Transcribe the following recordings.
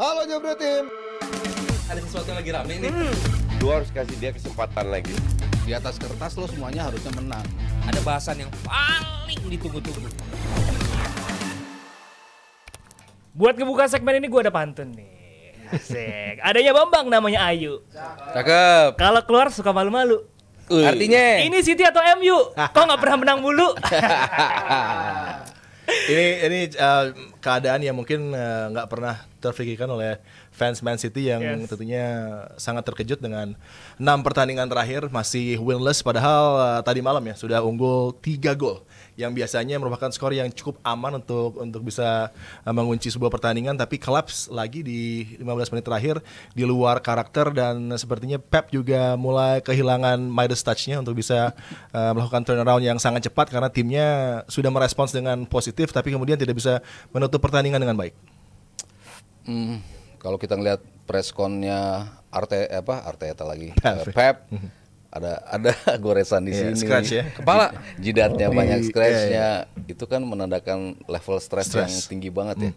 Halo Jebret Tim. Ada sesuatu yang lagi rame nih. Lu harus kasih dia kesempatan lagi. Di atas kertas lo semuanya harusnya menang. Ada bahasan yang paling ditunggu-tunggu. Buat ngebuka segmen ini gue ada pantun nih. Asik. Adanya Bambang namanya Ayu. Cakep. Kalau keluar suka malu-malu. Artinya Ini City atau MU? Kok nggak pernah menang mulu? Ini keadaan yang mungkin nggak pernah terpikirkan oleh fans Man City yang tentunya sangat terkejut dengan 6 pertandingan terakhir masih winless, padahal tadi malam ya sudah unggul 3 gol yang biasanya merupakan skor yang cukup aman untuk bisa mengunci sebuah pertandingan, tapi collapse lagi di 15 menit terakhir di luar karakter, dan sepertinya Pep juga mulai kehilangan Midas touch-nya untuk bisa melakukan turnaround yang sangat cepat karena timnya sudah merespons dengan positif tapi kemudian tidak bisa menutup pertandingan dengan baik. Kalau kita ngelihat pressconnya Arteta lagi, Pep, ada goresan di sini, scratch ya. Kepala, jidatnya banyak scratchnya, itu kan menandakan level stres yang tinggi banget ya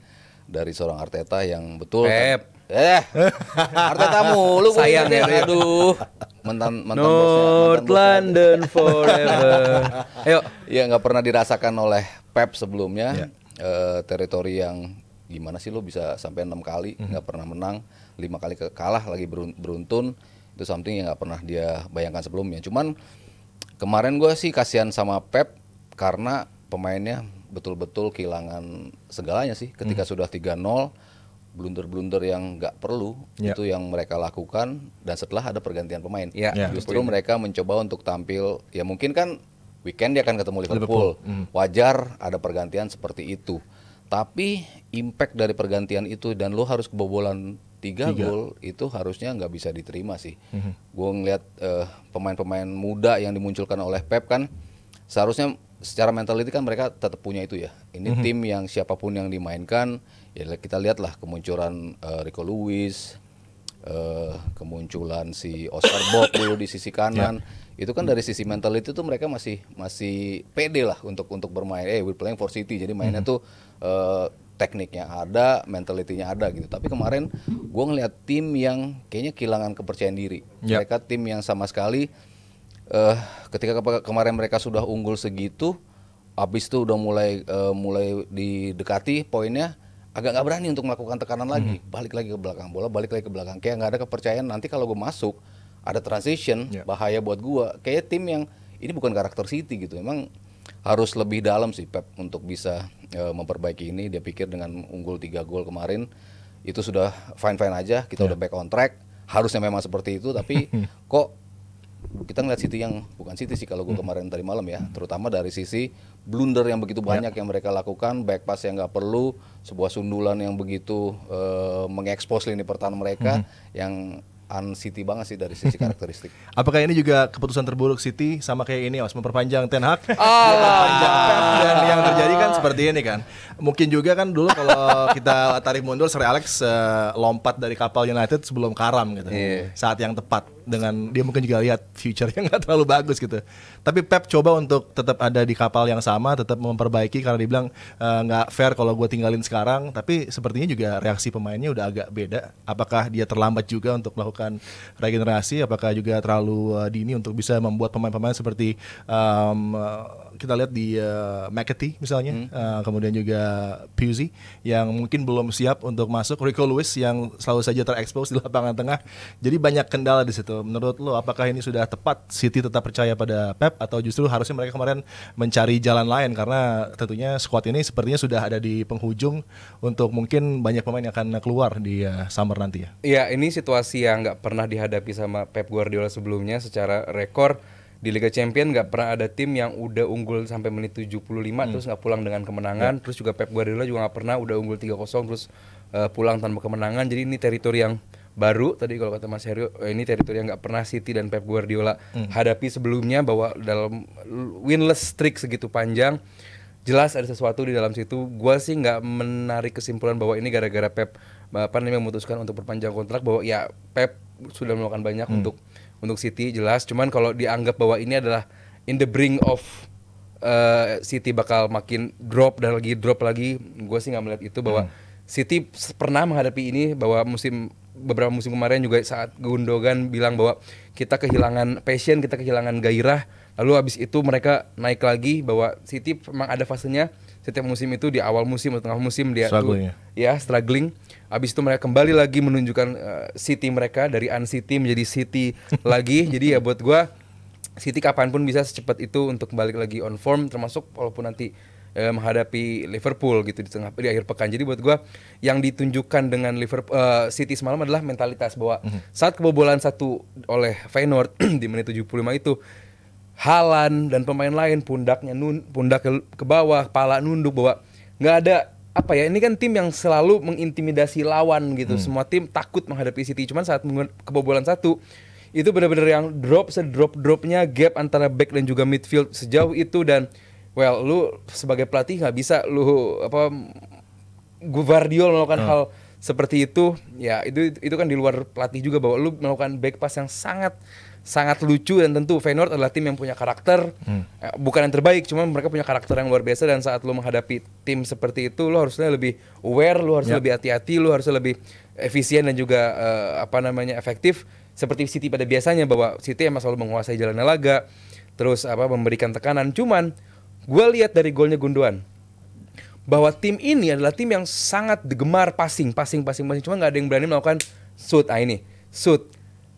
dari seorang Arteta yang betul. Pep. Arteta mulu Sayang ya, aduh. Mantan North London forever. Ayo, ya nggak pernah dirasakan oleh Pep sebelumnya. Teritori yang gimana sih lo bisa sampai 6 kali nggak pernah menang, 5 kali kalah lagi beruntun, itu something yang nggak pernah dia bayangkan sebelumnya. Cuman kemarin gue sih kasihan sama Pep karena pemainnya betul-betul kehilangan segalanya sih ketika sudah 3-0, blunder-blunder yang nggak perlu itu yang mereka lakukan, dan setelah ada pergantian pemain justru mereka mencoba untuk tampil, ya mungkin kan weekend dia akan ketemu Liverpool. Wajar ada pergantian seperti itu. Tapi impact dari pergantian itu dan lo harus kebobolan 3 gol itu harusnya nggak bisa diterima sih. Gue ngeliat pemain-pemain muda yang dimunculkan oleh Pep kan seharusnya secara mentality kan mereka tetap punya itu ya. Ini tim yang siapapun yang dimainkan, ya kita lihatlah kemunculan Rico Lewis, kemunculan si Oscar Bob dulu di sisi kanan. Itu kan dari sisi mentality tuh mereka masih pede lah untuk bermain. We're playing for City, jadi mainnya tuh tekniknya ada, mentality-nya ada gitu. Tapi kemarin gue ngeliat tim yang kayaknya kehilangan kepercayaan diri. Mereka tim yang sama sekali ketika kemarin mereka sudah unggul segitu, abis itu udah mulai didekati poinnya, agak nggak berani untuk melakukan tekanan lagi. Balik lagi ke belakang bola, balik lagi ke belakang. Kayak nggak ada kepercayaan nanti kalau gue masuk ada transition, bahaya buat gua. Kayak tim yang ini bukan karakter City gitu. Emang harus lebih dalam sih Pep untuk bisa memperbaiki ini. Dia pikir dengan unggul 3 gol kemarin itu sudah fine-fine aja, kita udah back on track. Harusnya memang seperti itu, tapi kok kita ngeliat City yang bukan City sih kalau gua kemarin tadi malam ya. Terutama dari sisi blunder yang begitu banyak yang mereka lakukan, back pass yang nggak perlu, sebuah sundulan yang begitu mengekspos lini pertahanan mereka yang un-City banget sih dari sisi karakteristik. Apakah ini juga keputusan terburuk City sama kayak ini, memperpanjang Ten Hag? Memperpanjang Pep, dan yang terjadi kan seperti ini kan. Mungkin juga kan dulu kalau kita tarik mundur Sir Alex lompat dari kapal United sebelum karam gitu. Saat yang tepat, dengan dia mungkin juga lihat future yang nggak terlalu bagus gitu. Tapi Pep coba untuk tetap ada di kapal yang sama, tetap memperbaiki karena dia bilang nggak fair kalau gue tinggalin sekarang. Tapi sepertinya juga reaksi pemainnya udah agak beda. Apakah dia terlambat juga untuk melakukan regenerasi? Apakah juga terlalu dini untuk bisa membuat pemain-pemain seperti kita lihat di McAtee misalnya, kemudian juga Pusey yang mungkin belum siap untuk masuk, Rico Lewis yang selalu saja terekspos di lapangan tengah. Jadi banyak kendala di situ. Menurut lo apakah ini sudah tepat City tetap percaya pada Pep, atau justru harusnya mereka kemarin mencari jalan lain karena tentunya squad ini sepertinya sudah ada di penghujung untuk mungkin banyak pemain yang akan keluar di summer nanti ya? Iya, ini situasi yang nggak pernah dihadapi sama Pep Guardiola sebelumnya. Secara rekor di Liga Champions nggak pernah ada tim yang udah unggul sampai menit 75 terus nggak pulang dengan kemenangan. Terus juga Pep Guardiola juga nggak pernah udah unggul 3-0 terus pulang tanpa kemenangan. Jadi ini teritori yang baru tadi kalau kata Mas Herio, ini teritori yang nggak pernah City dan Pep Guardiola hadapi sebelumnya, bahwa dalam winless streak segitu panjang jelas ada sesuatu di dalam situ. Gua sih nggak menarik kesimpulan bahwa ini gara-gara Pep memutuskan untuk perpanjang kontrak, bahwa ya Pep sudah melakukan banyak untuk City jelas. Cuman kalau dianggap bahwa ini adalah in the brink of City bakal makin drop lagi, gue sih nggak melihat itu, bahwa City pernah menghadapi ini bahwa beberapa musim kemarin juga saat Gundogan bilang bahwa kita kehilangan passion, kita kehilangan gairah. Lalu habis itu mereka naik lagi bahwa City memang ada fasenya setiap musim itu di awal musim atau tengah musim dia Struggling, struggling. Habis itu mereka kembali lagi menunjukkan City mereka dari un-City menjadi City lagi. Jadi ya buat gua City kapanpun bisa secepat itu untuk kembali lagi on form, termasuk walaupun nanti menghadapi Liverpool gitu di akhir pekan. Jadi buat gua yang ditunjukkan dengan City semalam adalah mentalitas bahwa saat kebobolan 1 oleh Feyenoord di menit 75 itu Haaland dan pemain lain pundak ke bawah, kepala nunduk bahwa nggak ada apa ya, ini kan tim yang selalu mengintimidasi lawan gitu. Semua tim takut menghadapi City. Cuman saat kebobolan 1 itu benar-benar yang sedrop-dropnya gap antara back dan juga midfield sejauh itu. Dan well, lu sebagai pelatih nggak bisa lu Guardiola melakukan hal seperti itu. Ya itu kan di luar pelatih juga, bahwa lu melakukan back pass yang sangat lucu. Dan tentu Feyenoord adalah tim yang punya karakter, bukan yang terbaik, cuma mereka punya karakter yang luar biasa. Dan saat lu menghadapi tim seperti itu, lu harusnya lebih aware, lu harusnya lebih hati-hati, lu harusnya lebih efisien dan juga efektif seperti City pada biasanya, bahwa City emang selalu menguasai jalannya laga, terus memberikan tekanan. Cuman gue lihat dari golnya Gundogan bahwa tim ini adalah tim yang sangat gemar passing, cuma nggak ada yang berani melakukan shoot. Shoot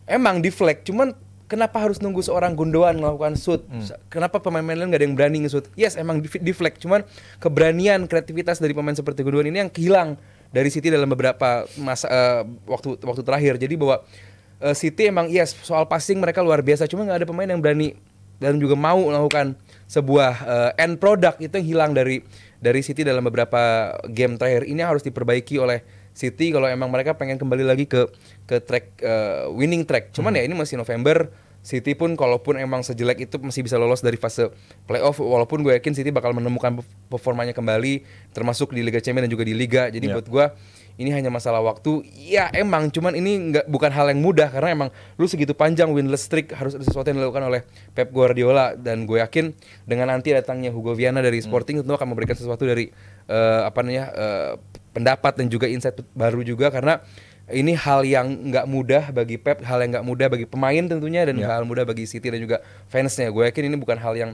emang deflect, cuman kenapa harus nunggu seorang Gundogan melakukan shoot? Kenapa pemain-pemain lain nggak ada yang berani nge-shoot? Yes, emang deflect, cuman keberanian, kreativitas dari pemain seperti Gundogan ini yang hilang dari City dalam beberapa waktu terakhir. Jadi bahwa City emang soal passing mereka luar biasa, cuma nggak ada pemain yang berani dan juga mau melakukan sebuah end product. Itu yang hilang dari City dalam beberapa game terakhir. Ini harus diperbaiki oleh City kalau emang mereka pengen kembali lagi ke track winning track. Cuman ya ini masih November, City pun kalaupun emang sejelek itu masih bisa lolos dari fase playoff, walaupun gue yakin City bakal menemukan performanya kembali, termasuk di Liga Champions dan juga di Liga. Jadi buat gue ini hanya masalah waktu. Ya emang, cuman ini bukan hal yang mudah, karena emang lu segitu panjang winless streak, harus ada sesuatu yang dilakukan oleh Pep Guardiola. Dan gue yakin dengan nanti datangnya Hugo Viana dari Sporting tentu akan memberikan sesuatu dari pendapat dan juga insight baru juga, karena ini hal yang nggak mudah bagi Pep, hal yang nggak mudah bagi pemain tentunya, dan hal mudah bagi City dan juga fansnya. Gue yakin ini bukan hal yang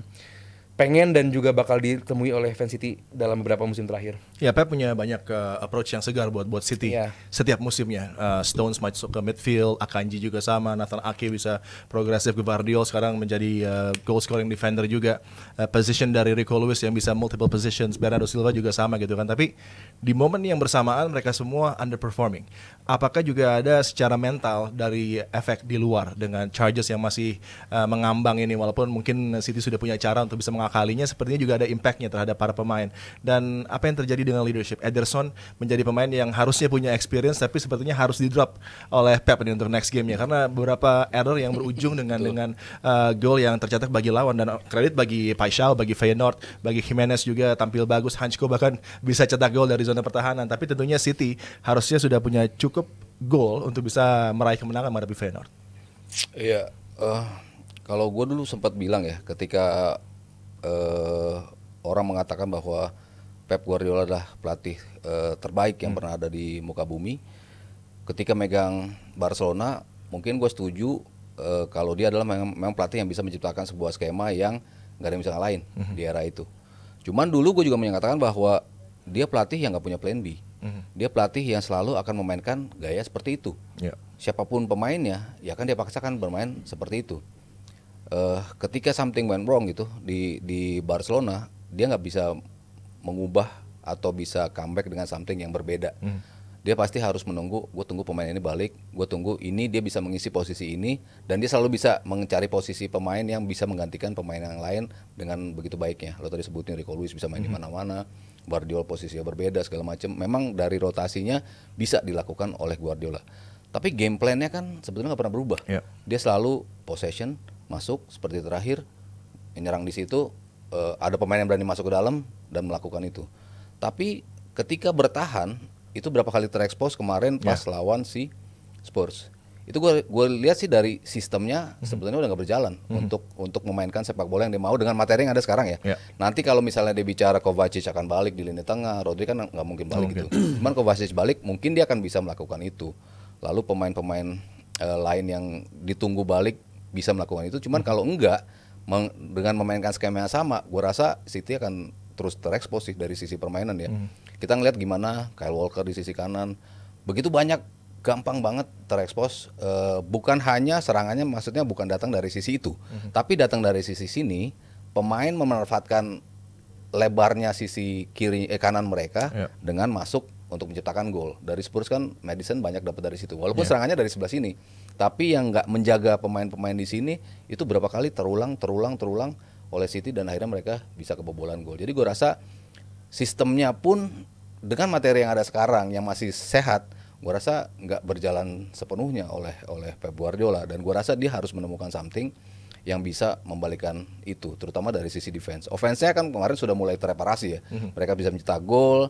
pengen dan juga bakal ditemui oleh fans City dalam beberapa musim terakhir. Ya, Pep punya banyak approach yang segar buat City setiap musimnya. Stones masuk ke midfield, Akanji juga sama, Nathan Ake bisa progresif, Gvardiol sekarang menjadi goal scoring defender juga. Position dari Rico Lewis yang bisa multiple positions, Bernardo Silva juga sama gitu kan. Tapi di momen yang bersamaan mereka semua underperforming. Apakah juga ada secara mental dari efek di luar dengan charges yang masih mengambang ini, walaupun mungkin City sudah punya cara untuk bisa mengakalinya, sepertinya juga ada impactnya terhadap para pemain. Dan apa yang terjadi dengan leadership? Ederson menjadi pemain yang harusnya punya experience, tapi sepertinya harus di drop oleh Pep ini untuk next game-nya, karena beberapa error yang berujung dengan gol yang tercetak bagi lawan. Dan kredit bagi Paixão, bagi Feyenoord, bagi Jimenez juga tampil bagus, Hansko bahkan bisa cetak gol dari zona pertahanan. Tapi tentunya City harusnya sudah punya cukup gol untuk bisa meraih kemenangan menghadapi Feyenoord. Iya, kalau gue dulu sempat bilang ya, ketika orang mengatakan bahwa Pep Guardiola adalah pelatih terbaik yang pernah ada di muka bumi, ketika megang Barcelona, mungkin gue setuju kalau dia adalah memang pelatih yang bisa menciptakan sebuah skema yang nggak ada yang bisa ngalahin di era itu. Cuman dulu gue juga menyatakan bahwa dia pelatih yang nggak punya plan B. Dia pelatih yang selalu akan memainkan gaya seperti itu. Siapapun pemainnya, ya kan dia paksakan bermain seperti itu. Ketika something went wrong gitu di Barcelona, dia nggak bisa mengubah atau bisa comeback dengan something yang berbeda. Dia pasti harus menunggu, gue tunggu pemain ini balik, gue tunggu ini dia bisa mengisi posisi ini, dan dia selalu bisa mencari posisi pemain yang bisa menggantikan pemain yang lain dengan begitu baiknya. Lo tadi sebutin Rico Lewis bisa main di mana-mana, Guardiola posisinya berbeda segala macam. Memang dari rotasinya bisa dilakukan oleh Guardiola. Tapi game plan-nya kan sebetulnya nggak pernah berubah. Dia selalu possession, masuk seperti terakhir, menyerang di situ, ada pemain yang berani masuk ke dalam dan melakukan itu. Tapi ketika bertahan, itu berapa kali terekspos kemarin pas lawan si Spurs. itu gue lihat sih dari sistemnya sebetulnya udah nggak berjalan untuk memainkan sepak bola yang dia mau dengan materi yang ada sekarang ya. Nanti kalau misalnya dia bicara Kovacic akan balik di lini tengah, Rodri kan nggak mungkin balik gitu. Cuman Kovacic balik mungkin dia akan bisa melakukan itu. Lalu pemain-pemain lain yang ditunggu balik bisa melakukan itu. Cuman kalau enggak dengan memainkan skema yang sama, gue rasa City akan terus terekspos sih dari sisi permainan ya. Kita ngeliat gimana Kyle Walker di sisi kanan begitu banyak, gampang banget terekspos. Bukan hanya serangannya, maksudnya bukan datang dari sisi itu, tapi datang dari sisi sini. Pemain memanfaatkan lebarnya sisi kanan mereka dengan masuk untuk menciptakan gol. Dari Spurs kan Maddison banyak dapat dari situ, walaupun serangannya dari sebelah sini. Tapi yang nggak menjaga pemain-pemain di sini itu berapa kali terulang oleh City dan akhirnya mereka bisa kebobolan gol. Jadi gue rasa sistemnya pun dengan materi yang ada sekarang yang masih sehat, gue rasa nggak berjalan sepenuhnya oleh Pep Guardiola, dan gue rasa dia harus menemukan something yang bisa membalikan itu, terutama dari sisi defense. Offense-nya kan kemarin sudah mulai tereparasi ya, mereka bisa mencetak gol,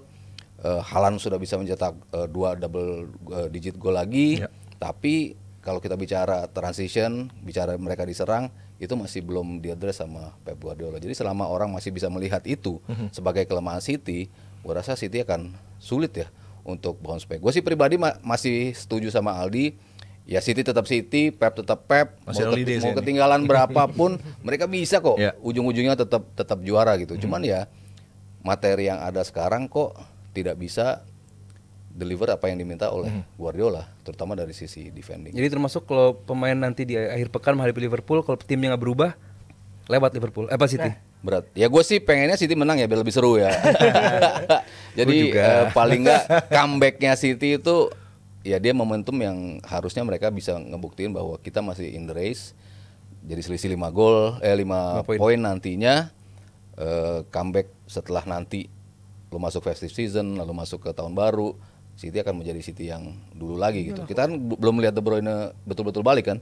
Haaland sudah bisa mencetak 2 double digit gol lagi, tapi kalau kita bicara transition, bicara mereka diserang, itu masih belum diadres sama Pep Guardiola. Jadi selama orang masih bisa melihat itu sebagai kelemahan City, gue rasa City akan sulit ya untuk bounce back. Gue sih pribadi masih setuju sama Aldi. Ya City tetap City, Pep tetap Pep. Mau ketinggalan berapapun mereka bisa kok. Ujung-ujungnya tetap juara gitu. Cuman ya materi yang ada sekarang kok tidak bisa deliver apa yang diminta oleh Guardiola, terutama dari sisi defending. Jadi termasuk kalau pemain nanti di akhir pekan menghadapi Liverpool, kalau timnya nggak berubah, lewat Liverpool. Apa City? Berat. Ya gue sih pengennya City menang ya biar lebih seru ya. Jadi paling nggak comebacknya City itu ya dia momentum yang harusnya mereka bisa ngebuktiin bahwa kita masih in the race. Jadi selisih 5 poin nantinya, comeback setelah nanti lu masuk festive season, lalu masuk ke tahun baru, City akan menjadi City yang dulu lagi gitu. Kita kan belum melihat De Bruyne betul-betul balik kan.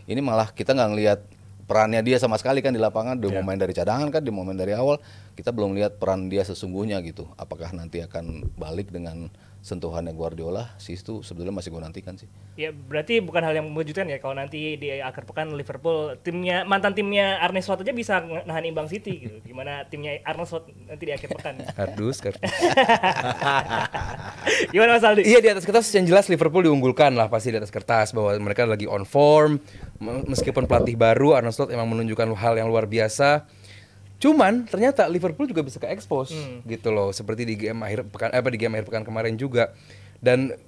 Ini malah kita nggak ngelihat perannya dia sama sekali kan di lapangan. Dia mau main dari cadangan kan, dia mau main dari awal. Kita belum lihat peran dia sesungguhnya gitu. Apakah nanti akan balik dengan sentuhannya Guardiola? Sih itu sebetulnya masih gue nantikan sih. Ya berarti bukan hal yang mengejutkan ya kalau nanti di akhir pekan Liverpool mantan timnya Arne Slot aja bisa nahan imbang City gitu. Gimana timnya Arne Slot nanti di akhir pekan? Kardus. Gimana Mas Aldi? Iya, di atas kertas yang jelas Liverpool diunggulkan lah pasti di atas kertas, bahwa mereka lagi on form. Meskipun pelatih baru, Arne Slot emang menunjukkan hal yang luar biasa. Cuman ternyata Liverpool juga bisa ke-expose gitu loh, seperti di game akhir pekan kemarin juga. Dan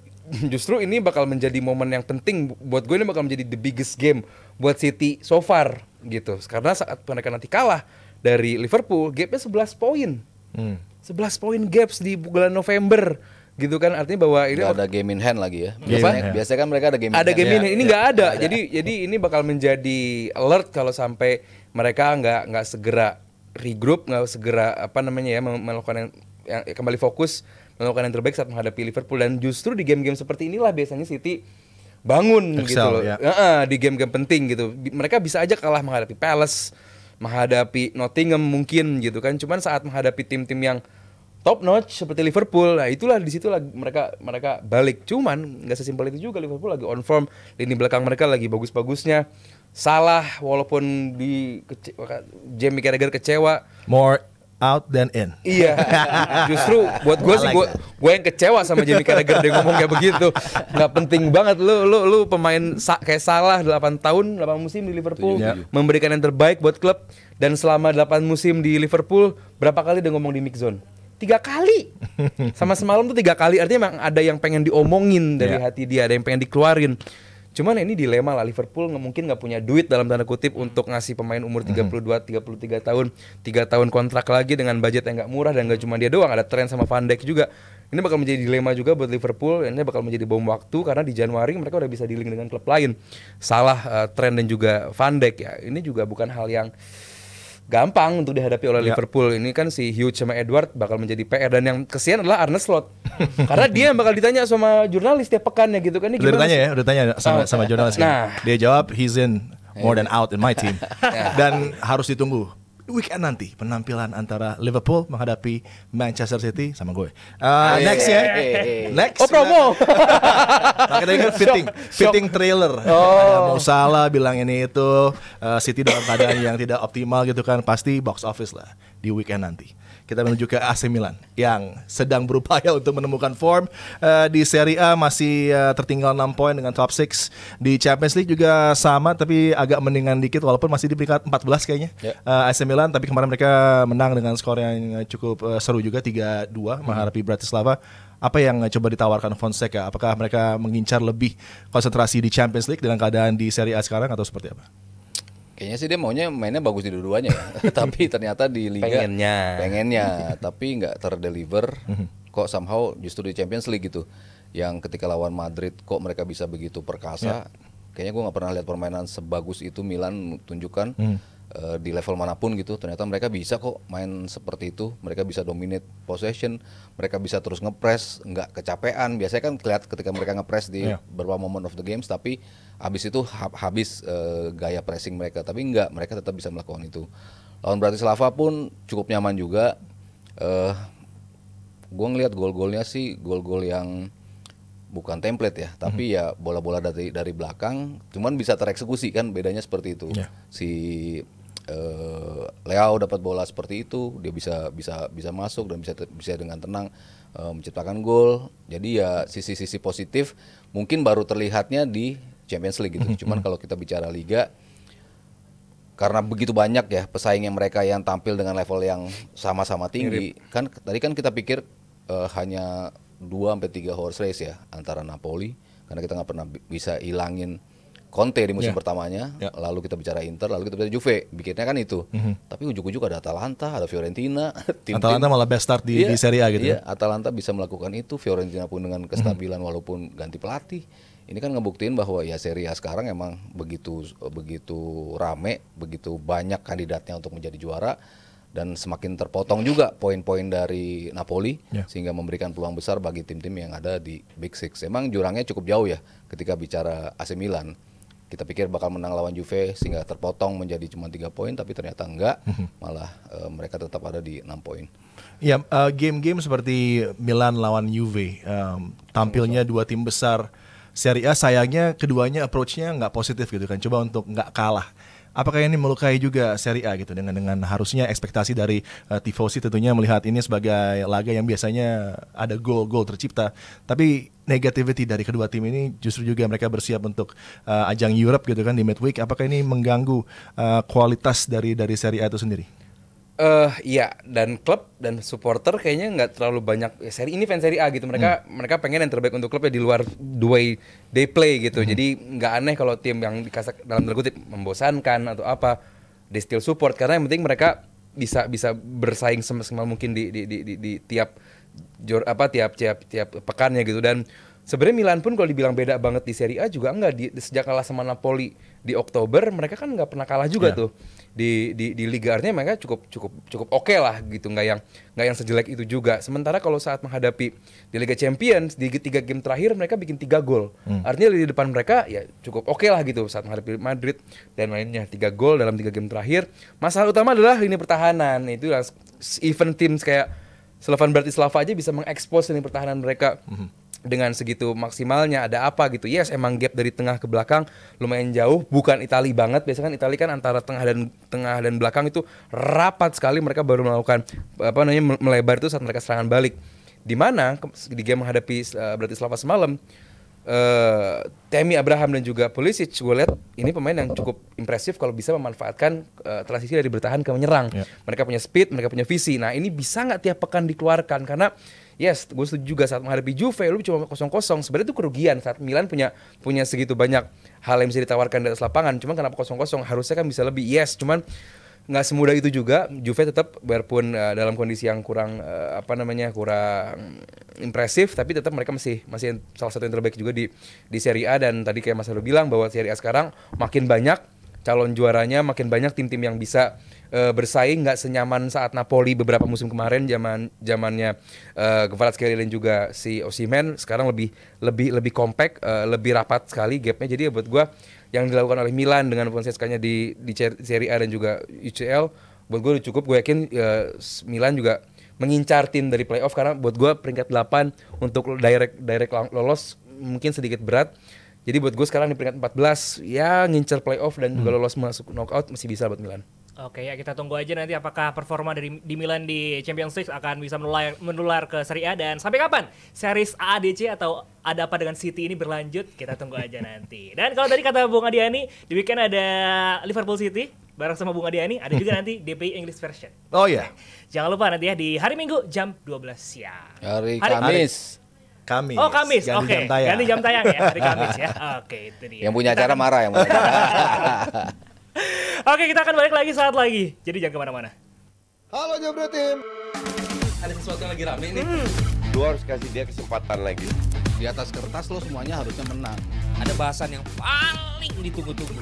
justru ini bakal menjadi momen yang penting buat gue, ini bakal menjadi the biggest game buat City so far gitu. Karena saat mereka nanti kalah dari Liverpool, gapnya 11 poin. 11 poin gaps di bulan November gitu kan, artinya bahwa ini ada game in hand lagi ya. Biasanya kan mereka ada game in hand. Ini nggak ada. Jadi ini bakal menjadi alert kalau sampai mereka nggak segera regroup, nggak segera melakukan yang kembali fokus, melakukan yang terbaik saat menghadapi Liverpool. Dan justru di game-game seperti inilah biasanya City bangun gitu loh. Di game-game penting gitu. Mereka bisa aja kalah menghadapi Palace, menghadapi Nottingham mungkin gitu kan. Cuman saat menghadapi tim-tim yang top notch seperti Liverpool, nah itulah di situ mereka balik. Cuman nggak sesimpel itu juga, Liverpool lagi on form, lini belakang mereka lagi bagus-bagusnya. Salah walaupun Jamie Carragher kecewa. More out than in. Iya. Justru buat gue sih gue yang kecewa sama Jamie Carragher dia ngomong kayak begitu. Nggak penting banget lu pemain kayak Salah 8 musim di Liverpool, memberikan yang terbaik buat klub, dan selama 8 musim di Liverpool berapa kali dia ngomong di mix zone? 3 kali. Sama semalam tuh 3 kali. Artinya memang ada yang pengen diomongin dari hati dia, ada yang pengen dikeluarin. Cuman ini dilema lah, Liverpool mungkin nggak punya duit dalam tanda kutip untuk ngasih pemain umur 32-33 tahun 3 tahun kontrak lagi dengan budget yang nggak murah, dan nggak cuma dia doang, ada Trent sama Van Dijk juga. Ini bakal menjadi dilema juga buat Liverpool. Ini bakal menjadi bom waktu karena di Januari mereka udah bisa dealing dengan klub lain. Salah, Trent dan juga Van Dijk ya. Ini juga bukan hal yang gampang untuk dihadapi oleh Liverpool. Ini kan si Hughes sama Edward bakal menjadi PR, dan yang kesian adalah Arne Slot. Karena dia yang bakal ditanya sama jurnalis tiap pekannya gitu kan. Udah tanya sama jurnalis kan. Dia jawab he's in more than out in my team. Dan harus ditunggu weekend nanti penampilan antara Liverpool menghadapi Manchester City sama gue. Hey, Next ya. Next. Oh, promo. Makanya tadi kan fitting trailer. Ada Mo Salah bilang ini itu City dalam keadaan yang tidak optimal gitu kan, pasti box office lah di weekend nanti. Kita menuju ke AC Milan yang sedang berupaya untuk menemukan form di Serie A, masih tertinggal 6 poin dengan top 6. Di Champions League juga sama tapi agak mendingan dikit walaupun masih di peringkat 14 kayaknya. AC Milan, tapi kemarin mereka menang dengan skor yang cukup seru juga 3-2 menghadapi Bratislava. Apa yang coba ditawarkan Fonseca? Apakah mereka mengincar lebih konsentrasi di Champions League dengan keadaan di Serie A sekarang atau seperti apa? Kayaknya sih dia maunya mainnya bagus di dua-duanya ya. Tapi ternyata di Liga pengennya tapi nggak terdeliver. Kok somehow justru di Champions League gitu, yang ketika lawan Madrid kok mereka bisa begitu perkasa. Kayaknya gue nggak pernah lihat permainan sebagus itu Milan tunjukkan di level manapun gitu. Ternyata mereka bisa kok main seperti itu. Mereka bisa dominate possession, mereka bisa terus ngepres, nggak kecapean. Biasanya kan kelihatan ketika mereka ngepres di beberapa moment of the games, tapi habis itu habis gaya pressing mereka. Tapi enggak, mereka tetap bisa melakukan itu. Lawan Bratislava pun cukup nyaman juga. Gue ngelihat gol-golnya sih gol-gol yang bukan template ya, tapi ya bola-bola dari belakang, cuman bisa tereksekusi kan, bedanya seperti itu. Si Leao dapat bola seperti itu, dia bisa masuk dan bisa dengan tenang menciptakan gol. Jadi ya sisi-sisi positif mungkin baru terlihatnya di Champions League gitu. Cuman kalau kita bicara Liga, karena begitu banyak ya pesaingnya mereka yang tampil dengan level yang sama-sama tinggi. Kan tadi kan kita pikir hanya 2-3 horse race ya antara Napoli, karena kita nggak pernah bisa hilangin Conte di musim pertamanya. Lalu kita bicara Inter, lalu kita bicara Juve, bikinnya kan itu. Tapi ujuk-ujuk ada Atalanta, ada Fiorentina. Atalanta malah best start di Serie A gitu. Iya, Atalanta bisa melakukan itu, Fiorentina pun dengan kestabilan walaupun ganti pelatih. Ini kan ngebuktiin bahwa ya Serie A sekarang emang begitu rame, begitu banyak kandidatnya untuk menjadi juara. Dan semakin terpotong juga poin-poin dari Napoli, sehingga memberikan peluang besar bagi tim-tim yang ada di Big Six. Emang jurangnya cukup jauh ya ketika bicara AC Milan. Kita pikir bakal menang lawan Juve sehingga terpotong menjadi cuma 3 poin, tapi ternyata enggak, malah mereka tetap ada di 6 poin. Ya, game-game seperti Milan lawan Juve, tampilnya dua tim besar Serie A, sayangnya keduanya approach-nya nggak positif gitu kan, coba untuk nggak kalah. Apakah ini melukai juga Serie A gitu dengan harusnya ekspektasi dari tifosi tentunya melihat ini sebagai laga yang biasanya ada gol-gol tercipta, tapi negativity dari kedua tim ini justru juga mereka bersiap untuk ajang Europe gitu kan di midweek. Apakah ini mengganggu kualitas dari Serie A itu sendiri? Iya, dan klub dan supporter kayaknya nggak terlalu banyak ini fans Serie A gitu. Mereka pengen yang terbaik untuk klubnya di luar the way they play gitu. Jadi nggak aneh kalau tim yang dikasak dalam tanda kutip membosankan atau apa, they still support, karena yang penting mereka bisa bersaing semaksimal mungkin di tiap pekannya gitu. Dan sebenarnya Milan pun kalau dibilang beda banget di Serie A juga enggak, sejak kalah sama Napoli di Oktober mereka kan nggak pernah kalah juga tuh di Liga, artinya mereka cukup oke lah gitu, nggak yang sejelek itu juga. Sementara kalau saat menghadapi di Liga Champions di 3 game terakhir mereka bikin 3 gol, artinya di depan mereka ya cukup oke lah gitu saat menghadapi Madrid dan lainnya. 3 gol dalam 3 game terakhir. Masalah utama adalah lini pertahanan, itu even teams kayak Slovan Bratislava aja bisa mengekspos lini pertahanan mereka dengan segitu maksimalnya. Ada apa gitu? Yes, emang gap dari tengah ke belakang lumayan jauh, bukan Itali banget. Biasanya kan Itali kan antara tengah dan belakang itu rapat sekali. Mereka baru melakukan melebar itu saat mereka serangan balik. Di mana di game menghadapi Bratislava semalam, Tammy Abraham dan juga Pulisic, gue lihat ini pemain yang cukup impresif kalau bisa memanfaatkan transisi dari bertahan ke menyerang. Mereka punya speed, mereka punya visi. Nah ini bisa nggak tiap pekan dikeluarkan? Karena yes, gue setuju juga saat menghadapi Juve lu cuma 0-0, sebenarnya itu kerugian saat Milan punya segitu banyak hal yang bisa ditawarkan di atas lapangan. Cuman kenapa 0-0? Harusnya kan bisa lebih. Yes, cuman nggak semudah itu juga. Juve tetap walaupun dalam kondisi yang kurang kurang impresif, tapi tetap mereka masih salah satu yang terbaik juga di Serie A. Dan tadi kayak Mas Heru bilang bahwa Serie A sekarang makin banyak calon juaranya, makin banyak tim-tim yang bisa bersaing, nggak senyaman saat Napoli beberapa musim kemarin, zamannya Kvaratskhelia dan juga si Osimhen. Sekarang lebih compact, lebih rapat sekali gapnya. Jadi ya buat gue yang dilakukan oleh Milan dengan Fonseca-nya di Serie A dan juga UCL, buat gue udah cukup. Gue yakin Milan juga mengincar tim dari playoff, karena buat gue peringkat 8 untuk direct lolos mungkin sedikit berat. Jadi buat gue sekarang di peringkat 14 ya ngincer playoff dan juga lolos masuk knockout masih bisa buat Milan. Oke ya, kita tunggu aja nanti apakah performa di Milan di Champions League akan bisa menular ke Serie A, dan sampai kapan series AADC atau ada apa dengan City ini berlanjut, kita tunggu aja nanti. Dan kalau tadi kata Bung Adiani, di weekend ada Liverpool City bareng sama Bung Adiani, ada juga nanti DPI English version. Oh iya. Jangan lupa nanti ya di hari Minggu jam 12 siang. Hari Kamis. Kamis. Oh Kamis, Ganti oke. jam tayang. Ganti jam tayang ya, hari Kamis ya. Oke, itu dia. Yang punya acara marah yang punya acara. Oke, kita akan balik lagi saat lagi. Jadi jangan kemana-mana. Halo Jebret Tim. Ada sesuatu yang lagi rame nih. Lu harus kasih dia kesempatan lagi. Di atas kertas lo semuanya harusnya menang. Ada bahasan yang paling ditunggu-tunggu.